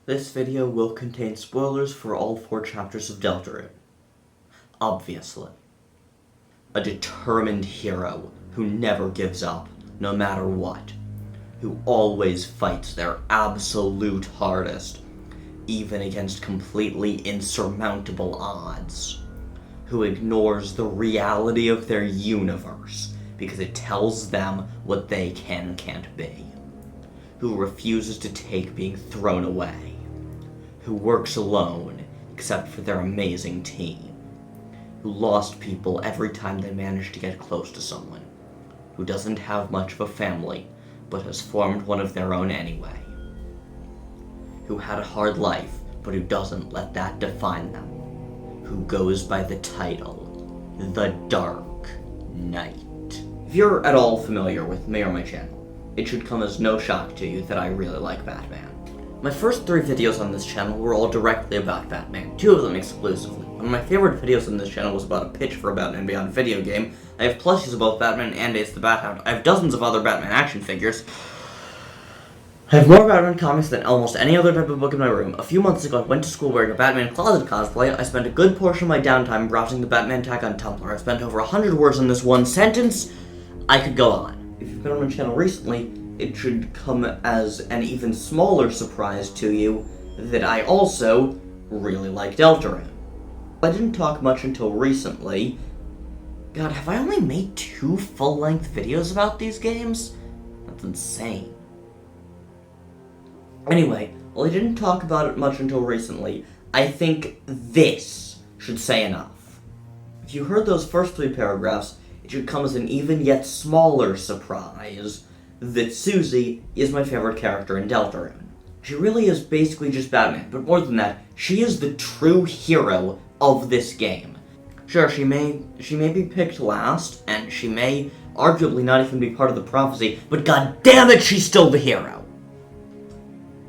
This video will contain spoilers for all 4 chapters of Deltarune. Obviously. A determined hero who never gives up, no matter what. Who always fights their absolute hardest, even against completely insurmountable odds. Who ignores the reality of their universe because it tells them what they can and can't be. Who refuses to take being thrown away. Who works alone, except for their amazing team. Who lost people every time they managed to get close to someone. Who doesn't have much of a family, but has formed one of their own anyway. Who had a hard life, but who doesn't let that define them. Who goes by the title, The Dark Knight. If you're at all familiar with me or my channel, it should come as no shock to you that I really like Batman. My first 3 videos on this channel were all directly about Batman, 2 of them exclusively. One of my favorite videos on this channel was about a pitch for a Batman Beyond video game. I have plushies of both Batman and Ace the Bat-Hound. I have dozens of other Batman action figures. I have more Batman comics than almost any other type of book in my room. A few months ago, I went to school wearing a Batman closet cosplay. I spent a good portion of my downtime browsing the Batman tag on Tumblr. I spent over 100 words on this one sentence. I could go on. If you've been on my channel recently, it should come as an even smaller surprise to you that I also really like Deltarune. I didn't talk much until recently. God, have I only made 2 full-length videos about these games? That's insane. Anyway, while I didn't talk about it much until recently, I think this should say enough. If you heard those first 3 paragraphs, it should come as an even yet smaller surprise that Susie is my favorite character in Deltarune. She really is basically just Batman, but more than that, she is the true hero of this game. Sure, she may be picked last, and she may arguably not even be part of the prophecy, but god damn it, she's still the hero!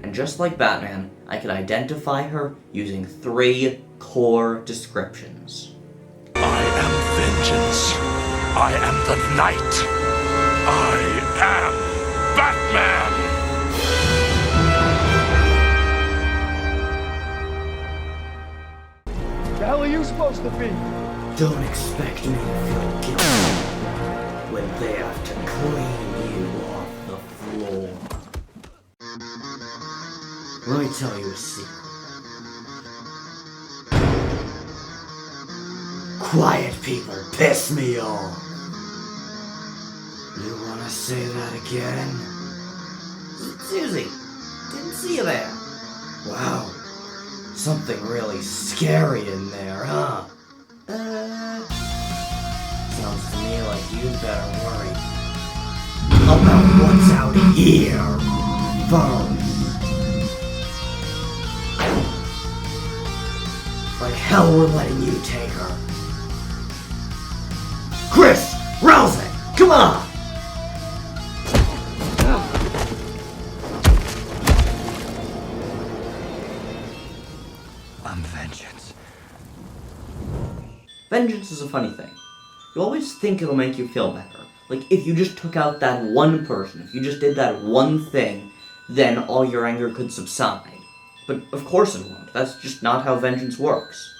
And just like Batman, I can identify her using 3 core descriptions. I am vengeance. I am the night. I am Batman! The hell are you supposed to be? Don't expect me to feel guilty when they have to clean you off the floor. Let me tell you a secret. Quiet people piss me off. You wanna say that again? Susie, didn't see you there. Wow, something really scary in there, huh? Sounds to me like you'd better worry about what's out here first. Like hell we're letting you take her. Kris! Ralsei! Come on! I'm vengeance. Vengeance is a funny thing. You always think it'll make you feel better. Like, if you just took out that one person, if you just did that one thing, then all your anger could subside. But of course it won't. That's just not how vengeance works.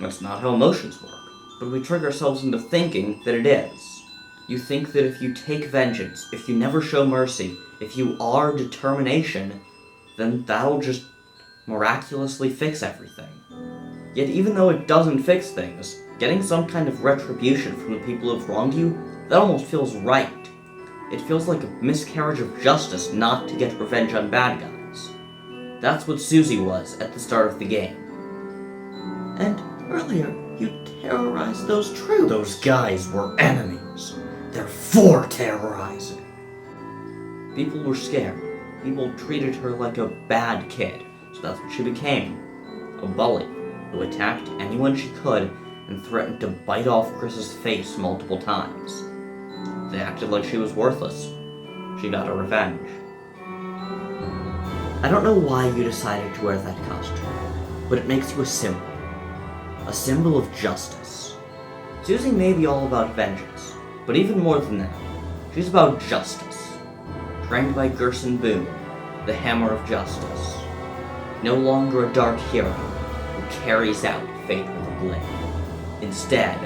That's not how emotions work. But we trick ourselves into thinking that it is. You think that if you take vengeance, if you never show mercy, if you are determination, then that'll just miraculously fix everything. Yet even though it doesn't fix things, getting some kind of retribution from the people who've wronged you, that almost feels right. It feels like a miscarriage of justice not to get revenge on bad guys. That's what Susie was at the start of the game. And earlier, you terrorized those troops. Those guys were enemies. They're for terrorizing. People were scared. People treated her like a bad kid, so that's what she became. A bully who attacked anyone she could and threatened to bite off Kris's face multiple times. They acted like she was worthless. She got her revenge. I don't know why you decided to wear that costume, but it makes you a symbol. A symbol of justice. Susie may be all about vengeance, but even more than that, she's about justice. Trained by Gerson Boone, the Hammer of Justice. No longer a dark hero who carries out fate with a blade. Instead,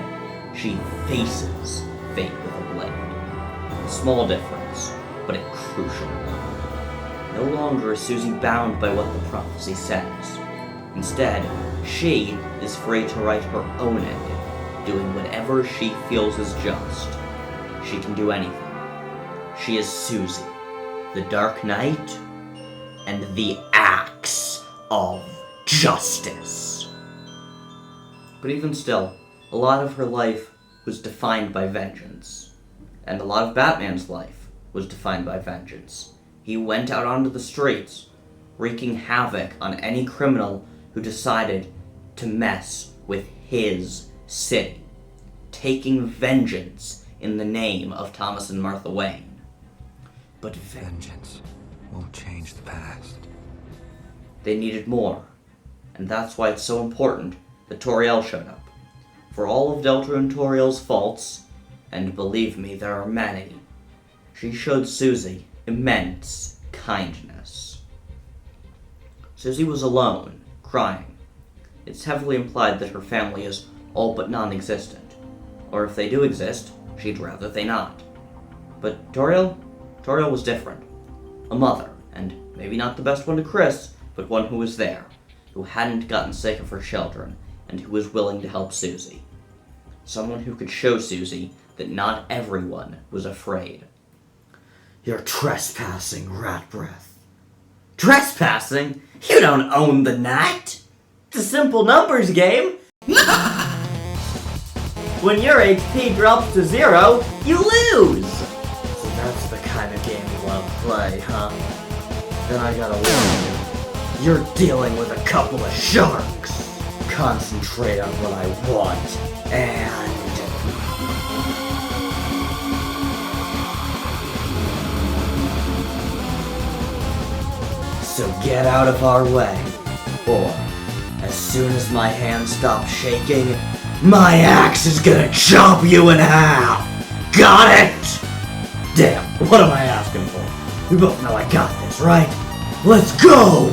she faces fate with a blade. A small difference, but a crucial one. No longer is Susie bound by what the prophecy says. Instead, she is free to write her own ending, doing whatever she feels is just. She can do anything. She is Susie, the Dark Knight, and the Axe of Justice. But even still, a lot of her life was defined by vengeance. And a lot of Batman's life was defined by vengeance. He went out onto the streets, wreaking havoc on any criminal who decided to mess with his city, taking vengeance in the name of Thomas and Martha Wayne. But vengeance won't change the past. They needed more, and that's why it's so important that Toriel showed up. For all of Deltarune Toriel's faults, and believe me, there are many, she showed Susie immense kindness. Susie was alone, crying. It's heavily implied that her family is all but non-existent, or if they do exist, she'd rather they not. But Toriel was different. A mother, and maybe not the best one to Kris, but one who was there, who hadn't gotten sick of her children, and who was willing to help Susie. Someone who could show Susie that not everyone was afraid. You're trespassing, rat breath. Trespassing? You don't own the night! It's a simple numbers game! When your HP drops to 0, you lose! So that's the kind of game you want to play, huh? Then I gotta warn you. You're dealing with a couple of sharks! Concentrate on what I want, and... So get out of our way, or as soon as my hand stops shaking, my axe is gonna chop you in half! Got it? Damn, what am I asking for? We both know I got this, right? Let's go!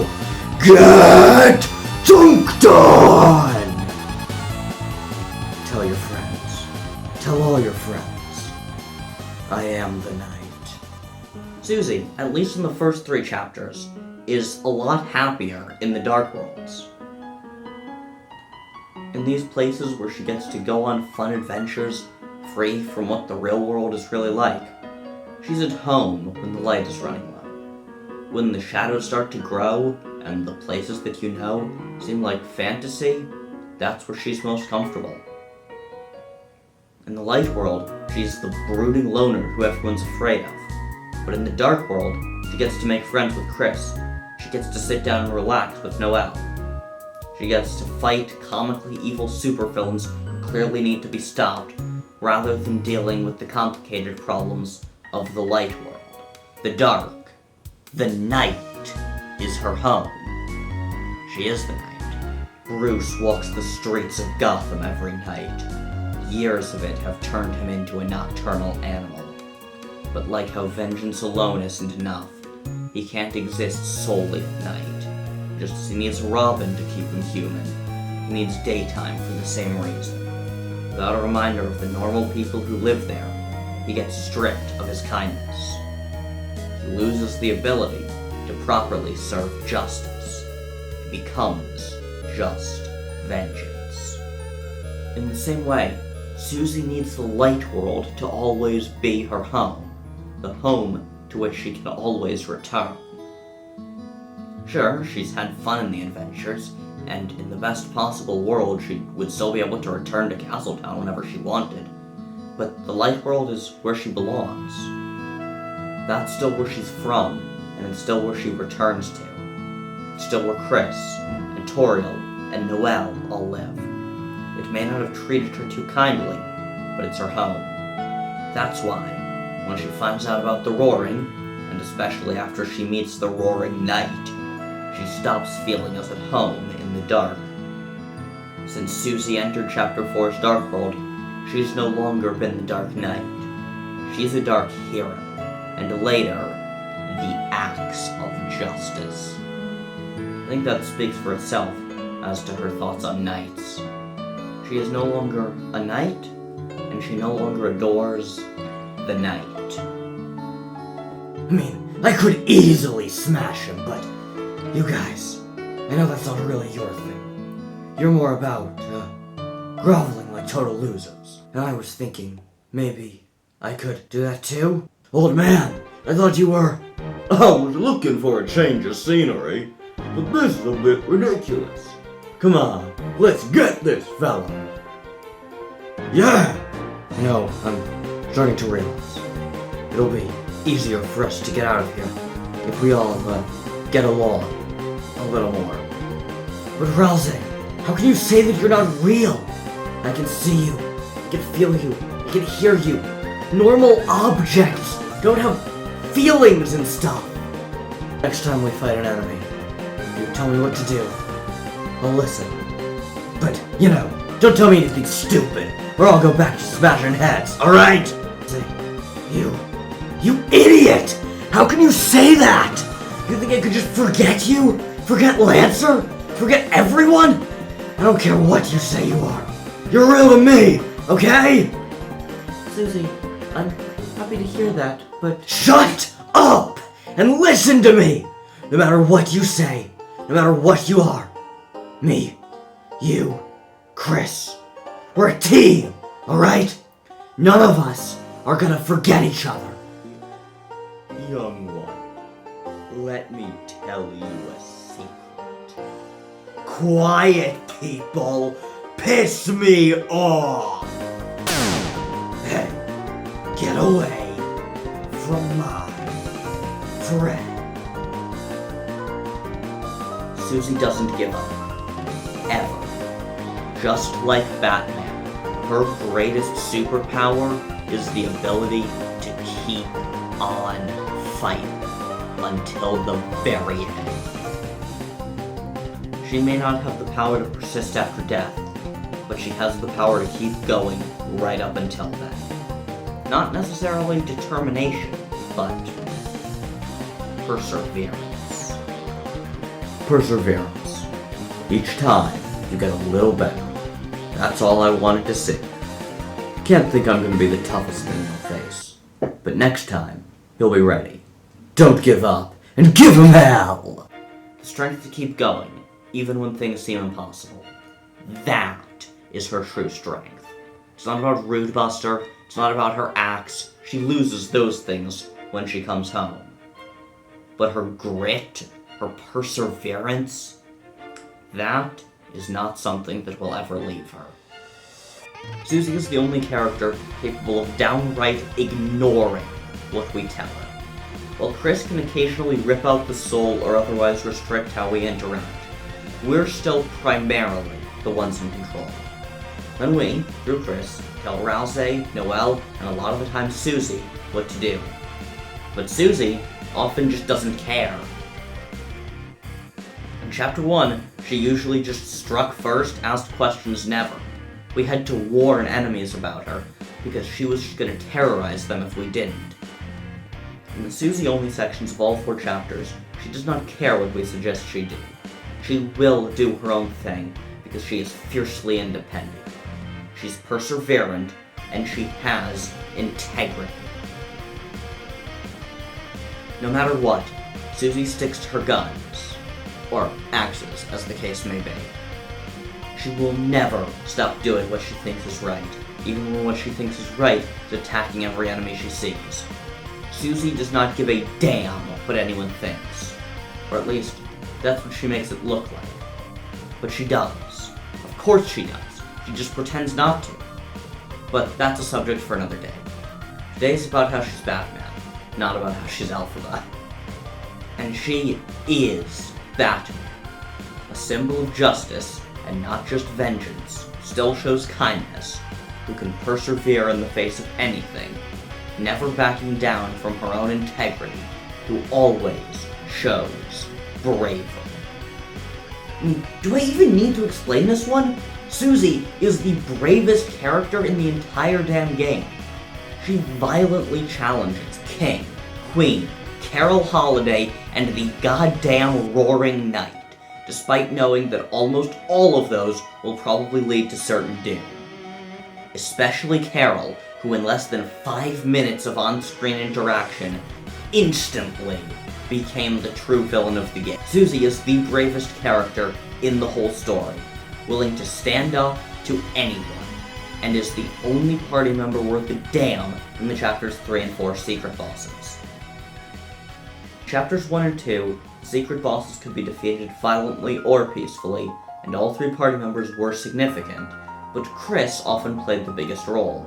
Get dunked on! Tell your friends. Tell all your friends. I am the Knight. Susie, at least in the first 3 chapters, is a lot happier in the Dark Worlds. In these places where she gets to go on fun adventures, free from what the real world is really like. She's at home when the light is running low. When the shadows start to grow, and the places that you know seem like fantasy, that's where she's most comfortable. In the light world, she's the brooding loner who everyone's afraid of. But in the dark world, she gets to make friends with Kris. She gets to sit down and relax with Noelle. She gets to fight comically evil supervillains who clearly need to be stopped, rather than dealing with the complicated problems of the light world. The dark, the night, is her home. She is the Knight. Bruce walks the streets of Gotham every night. Years of it have turned him into a nocturnal animal. But like how vengeance alone isn't enough, he can't exist solely at night. Just as he needs Robin to keep him human, he needs daytime for the same reason. Without a reminder of the normal people who live there, he gets stripped of his kindness. He loses the ability to properly serve justice. He becomes just vengeance. In the same way, Susie needs the light world to always be her home, the home to which she can always return. Sure, she's had fun in the adventures, and in the best possible world she would still be able to return to Castletown whenever she wanted, but the light world is where she belongs. That's still where she's from, and it's still where she returns to. It's still where Kris, and Toriel, and Noelle all live. It may not have treated her too kindly, but it's her home. That's why, when she finds out about the Roaring, and especially after she meets the Roaring Knight, she stops feeling as at home in the dark. Since Susie entered Chapter 4's Dark World, she's no longer been the Dark Knight. She's a dark hero, and later, the Axe of Justice. think that speaks for itself as to her thoughts on knights. She is no longer a knight, and she no longer adores the knight. I mean, I could easily smash him, but you guys, I know that's not really your thing. You're more about, groveling like total losers. And I was thinking, maybe I could do that too? Old man, I thought you were... I was looking for a change of scenery, but this is a bit ridiculous. Come on, let's get this fella. Yeah! You know, I'm starting to realize it'll be easier for us to get out of here if we all, get along a little more. But Ralsei, how can you say that you're not real? I can see you, I can feel you, I can hear you. Normal objects don't have feelings and stuff. Next time we fight an enemy, you tell me what to do. I'll listen. But, you know, don't tell me anything stupid, or I'll go back to smashing heads, alright? You idiot! How can you say that? You think I could just forget you? Forget Lancer? Forget everyone? I don't care what you say you are. You're real to me, okay? Susie, I'm happy to hear that, but... Shut up! And listen to me! No matter what you say, no matter what you are. Me, you, Kris. We're a team, alright? None of us are gonna forget each other. Young one, let me tell you a secret. Quiet, people! Piss me off! Hey, get away from my friend. Susie doesn't give up. Ever. Just like Batman, her greatest superpower is the ability to keep on fighting until the very end. She may not have the power to persist after death, but she has the power to keep going right up until then. Not necessarily determination, but perseverance. Perseverance. Each time, you get a little better. That's all I wanted to see. Can't think I'm gonna be the toughest thing you'll face. But next time, you'll be ready. Don't give up, and give him hell! The strength to keep going, even when things seem impossible. That is her true strength. It's not about Rude Buster, it's not about her axe. She loses those things when she comes home. But her grit, her perseverance, that is not something that will ever leave her. Susie is the only character capable of downright ignoring what we tell her. While Kris can occasionally rip out the soul or otherwise restrict how we interact, we're still primarily the ones in control. Then we, through Kris, tell Ralsei, Noelle, and a lot of the time Susie what to do. But Susie often just doesn't care. In Chapter 1, she usually just struck first, asked questions never. We had to warn enemies about her, because she was just gonna terrorize them if we didn't. In the Susie-only sections of all 4 chapters, she does not care what we suggest she do. She will do her own thing, because she is fiercely independent. She's perseverant, and she has integrity. No matter what, Susie sticks to her guns, or axes, as the case may be. She will never stop doing what she thinks is right, even when what she thinks is right is attacking every enemy she sees. Susie does not give a damn what anyone thinks. Or at least, that's what she makes it look like. But she does. Of course she does. She just pretends not to. But that's a subject for another day. Today's about how she's Batman, not about how she's Alphabet. And she is Batman. A symbol of justice, and not just vengeance, still shows kindness, who can persevere in the face of anything, never backing down from her own integrity, who always shows bravery. Do I even need to explain this one? Susie is the bravest character in the entire damn game. She violently challenges King, Queen, Carol Holiday, and the goddamn Roaring Knight despite knowing that almost all of those will probably lead to certain doom. Especially Carol, who in less than 5 minutes of on-screen interaction instantly became the true villain of the game. Susie is the bravest character in the whole story, willing to stand up to anyone, and is the only party member worth a damn in the chapters 3 and 4 secret bosses. Chapters 1 and 2, secret bosses could be defeated violently or peacefully, and all 3 party members were significant, but Kris often played the biggest role.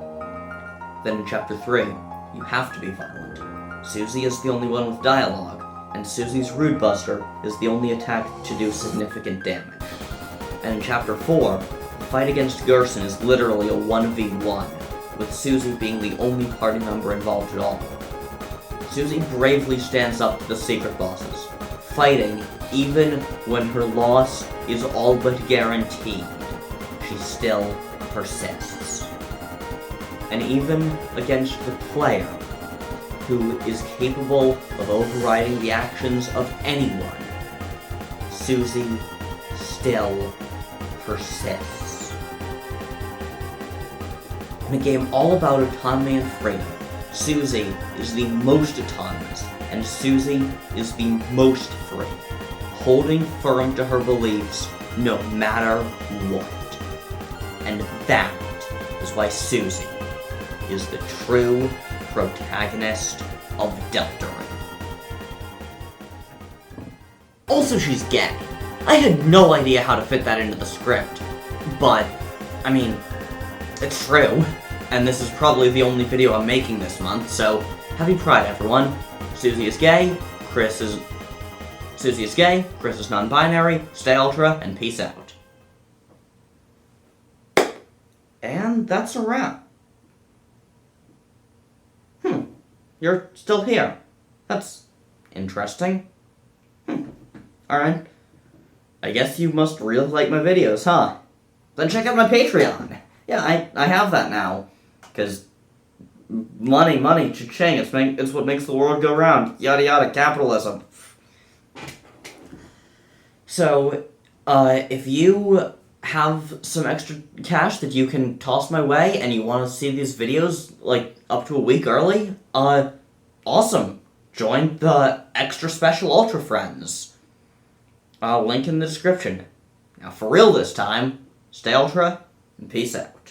Then in Chapter 3, you have to be violent. Susie is the only one with dialogue, and Susie's Rude Buster is the only attack to do significant damage. And in Chapter 4, the fight against Gerson is literally a 1v1, with Susie being the only party member involved at all. Susie bravely stands up to the secret bosses, fighting even when her loss is all but guaranteed. She still persists. And even against the player, who is capable of overriding the actions of anyone, Susie still persists. In a game all about autonomy and freedom, Susie is the most autonomous, and Susie is the most free, holding firm to her beliefs no matter what. And that is why Susie is the true protagonist of Deltarune. Also, she's gay. I had no idea how to fit that into the script, but, I mean, it's true, and this is probably the only video I'm making this month, so happy Pride, everyone. Susie is gay, Susie is gay, Kris is non-binary, stay ultra, and peace out. And that's a wrap. You're still here. That's interesting. Alright. I guess you must really like my videos, huh? Then check out my Patreon. Yeah, I have that now. Because money, cha-ching, it's what makes the world go round. Yada yada, capitalism. So, if you have some extra cash that you can toss my way and you want to see these videos, like, up to a week early, awesome. Join the Extra Special Ultra Friends. Link in the description. Now, for real this time, stay ultra, and peace out.